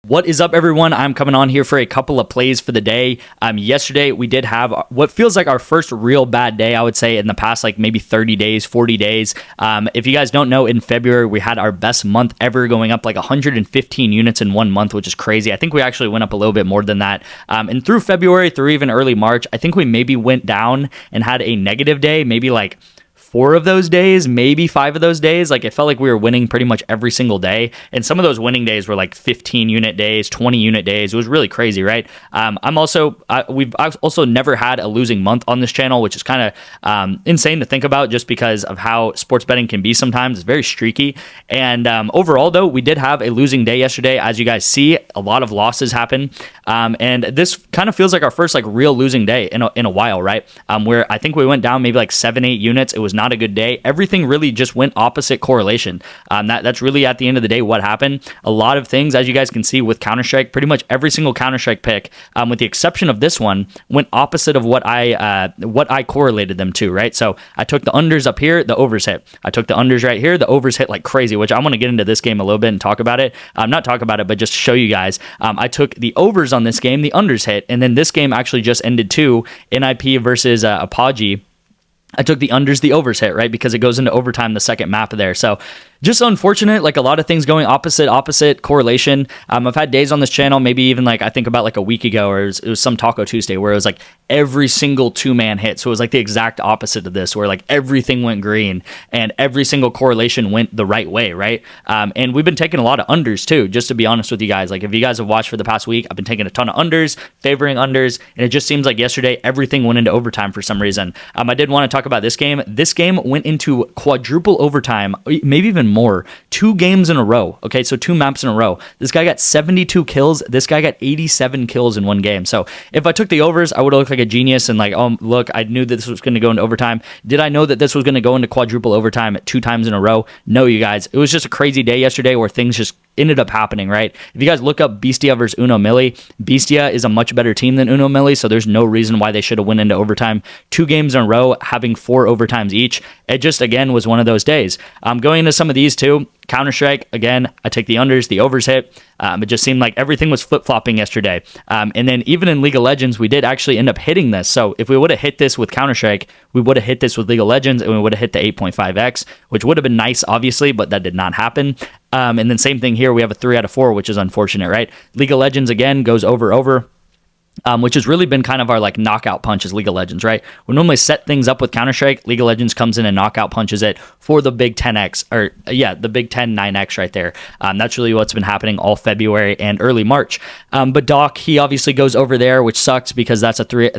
What is up, everyone? I'm coming on here for a couple of plays for the day. Yesterday, we did have what feels like our first real bad day, I would say, in the past, like maybe 30 days, 40 days. If you guys don't know, in February, we had our best month ever, going up like 115 units in 1 month, which is crazy. I think we actually went up a little bit more than that. And through February, through even early March, I think we maybe went down and had a negative day, maybe like 4 of those days, maybe 5 of those days. Like, it felt like we were winning pretty much every single day, and some of those winning days were like 15 unit days, 20 unit days. It was really crazy, right? We've also never had a losing month on this channel, which is kind of insane to think about, just because of how sports betting can be sometimes. It's very streaky, and overall though, we did have a losing day yesterday. As you guys see, a lot of losses happen, and this kind of feels like our first like real losing day in a while, right? Where I think we went down maybe like 7-8 units. It was not a good day. Everything really just went opposite correlation. That's really at the end of the day what happened. A lot of things, as you guys can see with Counter-Strike, pretty much every single Counter-Strike pick, with the exception of this one, went opposite of what I correlated them to, right? So I took the unders up here, the overs hit. I took the unders right here, the overs hit like crazy, which I'm going to get into this game a little bit and talk about it. Not talk about it, but just show you guys. I took the overs on this game, the unders hit, and then this game actually just ended too, NIP versus Apogee. I took the unders, the overs hit, right? Because it goes into overtime, the second map there. So just unfortunate, like a lot of things going opposite correlation. I've had days on this channel, maybe even like I think about like a week ago, or it was some Taco Tuesday, where it was like every single 2-man hit. So it was like the exact opposite of this, where like everything went green and every single correlation went the right way, right? And we've been taking a lot of unders too, just to be honest with you guys. Like, if you guys have watched for the past week, I've been taking a ton of unders, favoring unders, and it just seems like yesterday everything went into overtime for some reason. I did want to talk about this game. This game went into quadruple overtime, maybe even more. 2 games in a row. Okay, so 2 maps in a row. This guy got 72 kills. This guy got 87 kills in 1 game. So if I took the overs, I would have looked like a genius and like, oh, look, I knew that this was going to go into overtime. Did I know that this was going to go into quadruple overtime 2 times in a row? No, you guys. It was just a crazy day yesterday where things just ended up happening, right? If you guys look up Bestia versus Uno Milli, Bestia is a much better team than Uno Milli, so there's no reason why they should have went into overtime 2 games in a row, having 4 overtimes each. It just, again, was one of those days. Going into some of these too, Counter-Strike, again, I take the unders, the overs hit. It just seemed like everything was flip-flopping yesterday. And then even in League of Legends, we did actually end up hitting this. So if we would have hit this with Counter-Strike, we would have hit this with League of Legends, and we would have hit the 8.5x, which would have been nice, obviously, but that did not happen. And then same thing here, we have a 3 out of 4, which is unfortunate, right? League of Legends, again, goes over. Which has really been kind of our like knockout punches, League of Legends, right? We normally set things up with Counter-Strike. League of Legends comes in and knockout punches it for the big 10x, or the big 10 9x right there. That's really what's been happening all February and early March. But Doc, he obviously goes over there, which sucks because that's a 3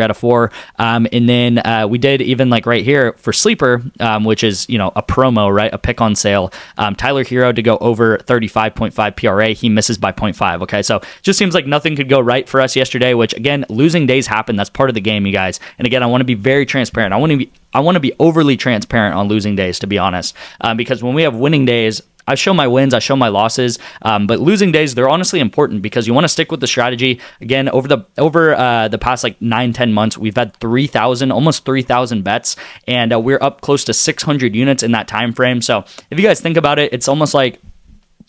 out of 4. And then we did even like right here for Sleeper, which is, you know, a promo, right? A pick on sale. Tyler Hero to go over 35.5 PRA. He misses by 0.5. Okay, so just seems like nothing could go right for us yesterday, which again, losing days happen. That's part of the game, you guys. And again, I want to be very transparent. I want to be overly transparent on losing days, to be honest, because when we have winning days, I show my wins, I show my losses, but losing days, they're honestly important because you want to stick with the strategy. Again, over the past like 9-10 months, we've had almost 3,000 bets, and we're up close to 600 units in that time frame. So if you guys think about it, it's almost like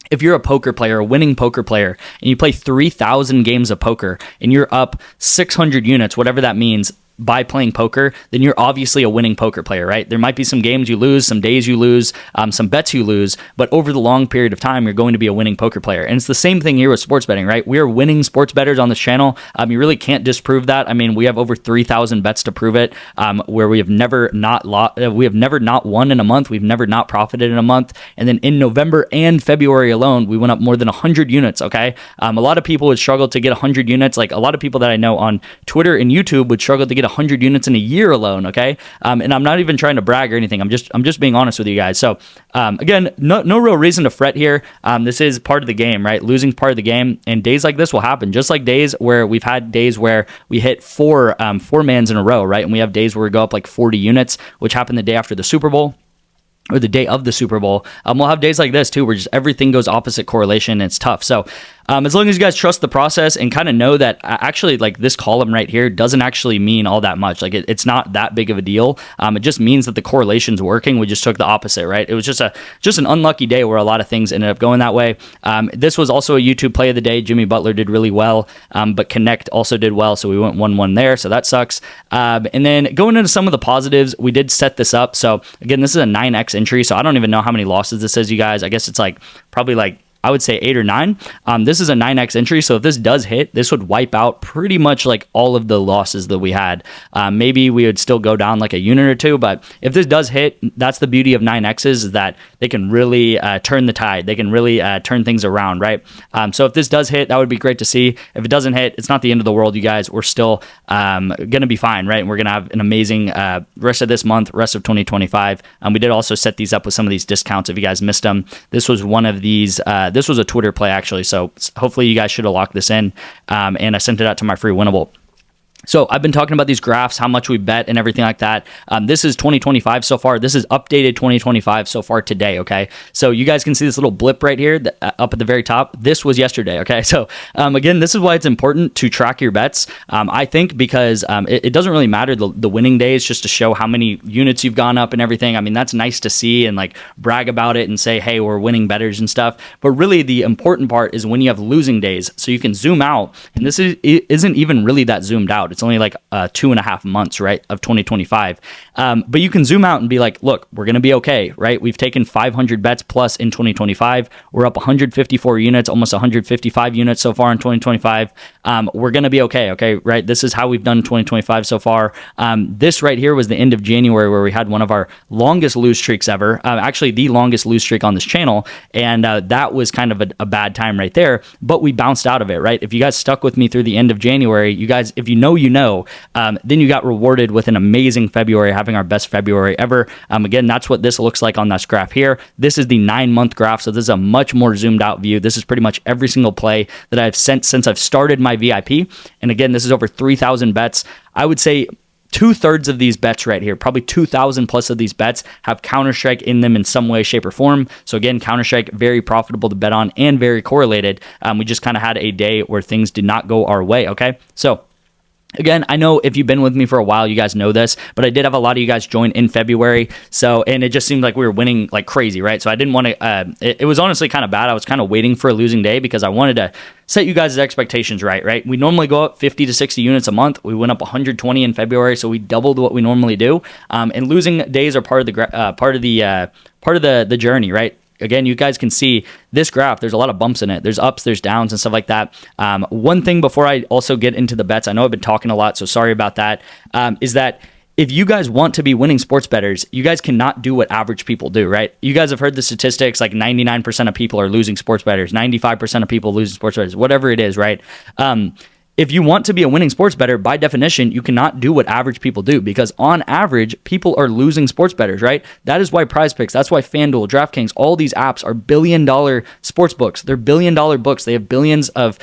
if you're a poker player, a winning poker player, and you play 3,000 games of poker and you're up 600 units, whatever that means, by playing poker, then you're obviously a winning poker player, right? There might be some games you lose, some days you lose, some bets you lose, but over the long period of time, you're going to be a winning poker player. And it's the same thing here with sports betting, right? We are winning sports bettors on this channel. You really can't disprove that. I mean, we have over 3,000 bets to prove it, where we have never not won in a month. We've never not profited in a month. And then in November and February alone, we went up more than 100 units, okay? A lot of people would struggle to get 100 units. Like a lot of people that I know on Twitter and YouTube would struggle to get 100 units in a year alone, okay? And I'm not even trying to brag or anything. I'm just being honest with you guys. So again, no real reason to fret here. This is part of the game, right? Losing part of the game, and days like this will happen. Just like days where we've had days where we hit four mans in a row, right? And we have days where we go up like 40 units, which happened the day after the Super Bowl, or the day of the Super Bowl. We'll have days like this too, where just everything goes opposite correlation, and it's tough. So As long as you guys trust the process and kind of know that actually like this column right here doesn't actually mean all that much. Like it's not that big of a deal. It just means that the correlation's working. We just took the opposite, right? It was just an unlucky day where a lot of things ended up going that way. This was also a YouTube play of the day. Jimmy Butler did really well, but Connect also did well, so we went 1-1 there, so that sucks. And then going into some of the positives, we did set this up. So again, this is a 9x entry, so I don't even know how many losses this is, you guys. I guess it's like probably like I would say 8 or 9. This is a 9x entry, so if this does hit, this would wipe out pretty much like all of the losses that we had. Maybe we would still go down like a unit or two, but if this does hit, that's the beauty of 9x's, is that they can really turn the tide. They can really turn things around, right? So if this does hit, that would be great to see. If it doesn't hit, it's not the end of the world, you guys. We're still going to be fine, right? And we're going to have an amazing rest of this month, rest of 2025. We did also set these up with some of these discounts if you guys missed them. This was one of these. This was a Twitter play, actually, so hopefully you guys should have locked this in, and I sent it out to my free winnable. So I've been talking about these graphs, how much we bet and everything like that. This is 2025 so far. This is updated 2025 so far today, okay? So you guys can see this little blip right here up at the very top. This was yesterday, okay? So again, this is why it's important to track your bets, I think, because it doesn't really matter the winning days, just to show how many units you've gone up and everything. I mean, that's nice to see and like brag about it and say, hey, we're winning bettors and stuff. But really the important part is when you have losing days, so you can zoom out, and this isn't even really that zoomed out. It's only like 2.5 months, right, of 2025. But you can zoom out and be like, look, we're going to be okay, right? We've taken 500 bets plus in 2025. We're up 154 units, almost 155 units so far in 2025. We're going to be okay, right? This is how we've done 2025 so far. This right here was the end of January where we had one of our longest lose streaks ever, actually the longest lose streak on this channel. And that was kind of a bad time right there, but we bounced out of it, right? If you guys stuck with me through the end of January, you guys, if you know, then you got rewarded with an amazing February, having our best February ever. Again, that's what this looks like on this graph here. This is the 9-month graph, so this is a much more zoomed out view. This is pretty much every single play that I've sent since I've started my VIP. And again, this is over 3,000 bets. I would say 2/3 of these bets right here, probably 2,000 plus of these bets have Counter-Strike in them in some way, shape, or form. So again, Counter-Strike, very profitable to bet on and very correlated. We just kind of had a day where things did not go our way, okay? So again, I know if you've been with me for a while, you guys know this, but I did have a lot of you guys join in February. So, and it just seemed like we were winning like crazy, right? So I didn't want to, it was honestly kind of bad. I was kind of waiting for a losing day because I wanted to set you guys' expectations right? We normally go up 50 to 60 units a month. We went up 120 in February, so we doubled what we normally do. And losing days are part of the journey, right? Again, you guys can see this graph, there's a lot of bumps in it. There's ups, there's downs, and stuff like that. One thing before I also get into the bets, I know I've been talking a lot, so sorry about that, is that if you guys want to be winning sports bettors, you guys cannot do what average people do, right? You guys have heard the statistics, like 99% of people are losing sports bettors, 95% of people losing sports bettors, whatever it is, right? If you want to be a winning sports bettor, by definition, you cannot do what average people do, because on average, people are losing sports bettors, right? That is why Prizepicks, that's why FanDuel, DraftKings, all these apps are billion-dollar sports books. They're billion-dollar books. They have billions of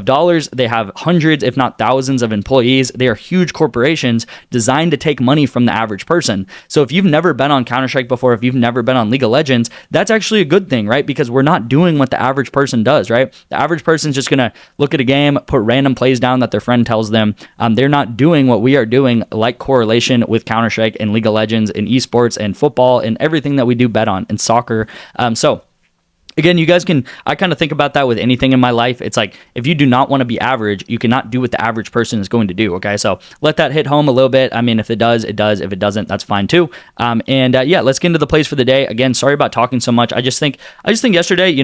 dollars. They have hundreds, if not thousands, of employees. They are huge corporations designed to take money from the average person. So if you've never been on Counter-Strike before, if you've never been on League of Legends, that's actually a good thing, right? Because we're not doing what the average person does, right? The average person's just going to look at a game, put random plays down that their friend tells them. They're not doing what we are doing, like correlation with Counter-Strike and League of Legends and esports and football and everything that we do bet on and soccer. So again, you guys can, I kind of think about that with anything in my life. It's like, if you do not want to be average, you cannot do what the average person is going to do, okay? So let that hit home a little bit. I mean, if it does, it does. If it doesn't, that's fine too. Yeah, let's get into the plays for the day. Again, sorry about talking so much. I just think yesterday,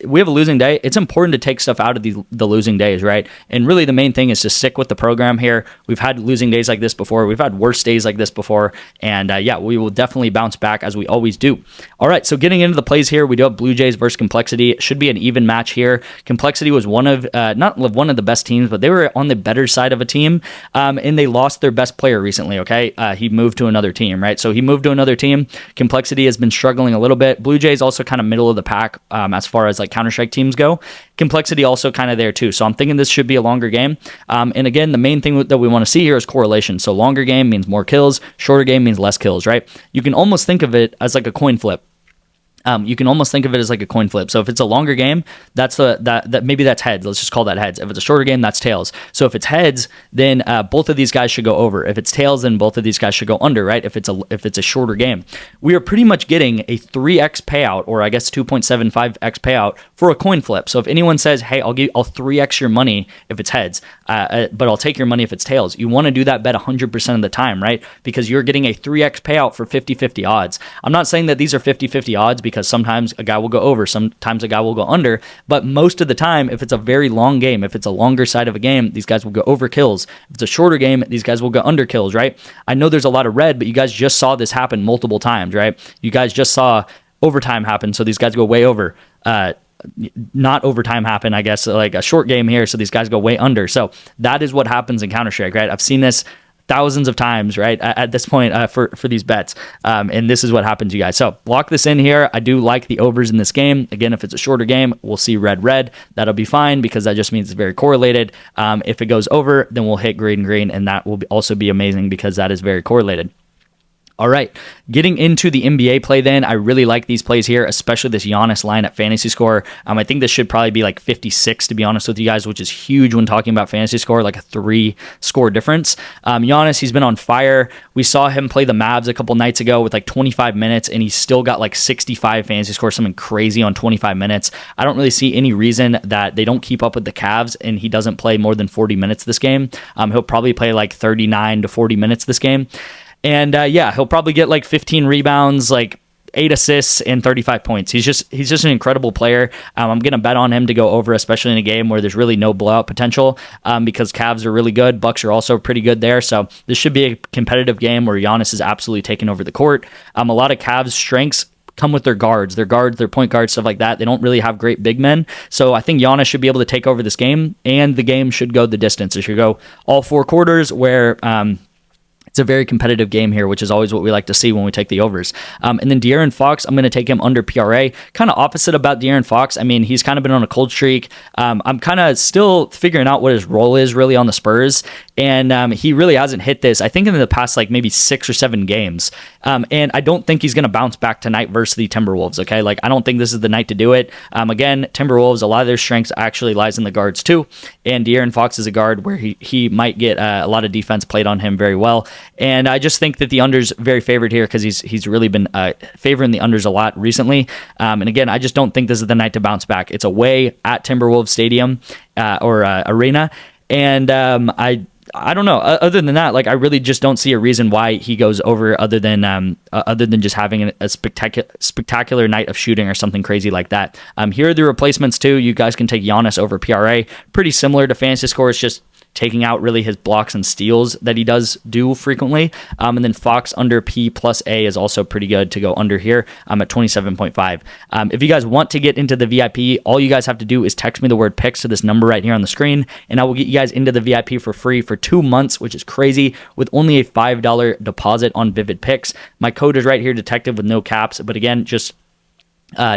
we have a losing day. It's important to take stuff out of the losing days, right? And really the main thing is to stick with the program here. We've had losing days like this before. We've had worse days like this before. And yeah, we will definitely bounce back as we always do. All right, so getting into the plays here, we do have Blue Jays versus Complexity. It should be an even match here. Complexity was one of not one of the best teams, but they were on the better side of a team, and they lost their best player recently, okay? He moved to another team, right? So he moved to another team. Complexity has been struggling a little bit. Blue Jays also kind of middle of the pack as far as like Counter-Strike teams go. Complexity also kind of there too. So I'm thinking this should be a longer game. And again, the main thing that we want to see here is correlation. So longer game means more kills, shorter game means less kills, right? You can almost think of it as like a coin flip. You can almost think of it as like a coin flip. So if it's a longer game, that's that maybe that's heads. Let's just call that heads. If it's a shorter game, that's tails. So if it's heads, then both of these guys should go over. If it's tails, then both of these guys should go under, right? If it's a shorter game, we are pretty much getting a 3x payout, or I guess 2.75x payout for a coin flip. So if anyone says, "Hey, I'll 3x your money if it's heads, but I'll take your money if it's tails," you want to do that bet 100% of the time, right? Because you're getting a 3x payout for 50-50 odds. I'm not saying that these are 50-50 odds, because sometimes a guy will go over, sometimes a guy will go under, but most of the time, if it's a very long game, if it's a longer side of a game, these guys will go over kills. If it's a shorter game, these guys will go under kills, right? I know there's a lot of red, but you guys just saw this happen multiple times, right? You guys just saw overtime happen, so these guys go way over. Not overtime happen, I guess, like a short game here, so these guys go way under. So that is what happens in Counter-Strike, right? I've seen this thousands of times, right, at this point for these bets, and this is what happens, you guys. So lock this in here. I do like the overs in this game. Again, if it's a shorter game, we'll see red. That'll be fine, because that just means it's very correlated. If it goes over, then we'll hit green, and that will also be amazing, because that is very correlated. All right, getting into the NBA play then, I really like these plays here, especially this Giannis line at fantasy score. I think this should probably be like 56, to be honest with you guys, which is huge when talking about fantasy score, like a 3-score difference. Giannis, he's been on fire. We saw him play the Mavs a couple nights ago with like 25 minutes, and he still got like 65 fantasy score, something crazy on 25 minutes. I don't really see any reason that they don't keep up with the Cavs and he doesn't play more than 40 minutes this game. He'll probably play like 39 to 40 minutes this game. And yeah, he'll probably get like 15 rebounds, like 8 assists, and 35 points. He's just an incredible player. I'm going to bet on him to go over, especially in a game where there's really no blowout potential, because Cavs are really good. Bucks are also pretty good there. So this should be a competitive game where Giannis is absolutely taking over the court. A lot of Cavs' strengths come with their guards, their point guards, stuff like that. They don't really have great big men. So I think Giannis should be able to take over this game, and the game should go the distance. It should go all 4 quarters, where it's a very competitive game here, which is always what we like to see when we take the overs. And then De'Aaron Fox, I'm going to take him under PRA. Kind of opposite about De'Aaron Fox. I mean, he's kind of been on a cold streak. I'm kind of still figuring out what his role is really on the Spurs. And he really hasn't hit this, I think, in the past like maybe 6 or 7 games. And I don't think he's going to bounce back tonight versus the Timberwolves, okay? Like, I don't think this is the night to do it. Again, Timberwolves, a lot of their strengths actually lies in the guards too. And De'Aaron Fox is a guard where he might get a lot of defense played on him very well. And I just think that the under's very favored here, because he's really been favoring the unders a lot recently. And again, I just don't think this is the night to bounce back. It's away at Timberwolves Stadium or Arena. And I don't know. Other than that, like, I really just don't see a reason why he goes over, other than just having a spectacular night of shooting or something crazy like that. Here are the replacements too. You guys can take Giannis over PRA. Pretty similar to fantasy score. It's just taking out really his blocks and steals that he does do frequently. And then Fox under P plus A is also pretty good to go under here. I'm at 27.5. If you guys want to get into the VIP, all you guys have to do is text me the word picks to this number right here on the screen, and I will get you guys into the VIP for free for 2 months, which is crazy, with only a $5 deposit on Vivid Picks. My code is right here, detective, with no caps. But again, just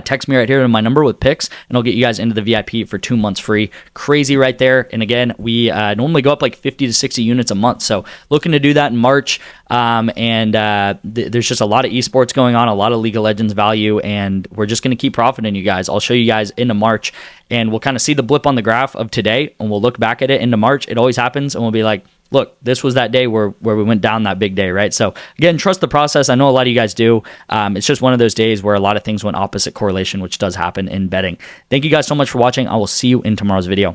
text me right here to my number with picks, and I'll get you guys into the VIP for 2 months free. Crazy right there. And again, we normally go up like 50 to 60 units a month, so looking to do that in March. There's just a lot of esports going on, a lot of League of Legends value, and we're just going to keep profiting, you guys. I'll show you guys into March, and we'll kind of see the blip on the graph of today, and we'll look back at it into March. It always happens, and we'll be like, look, this was that day where we went down that big day, right? So again, trust the process. I know a lot of you guys do. It's just one of those days where a lot of things went opposite correlation, which does happen in betting. Thank you guys so much for watching. I will see you in tomorrow's video.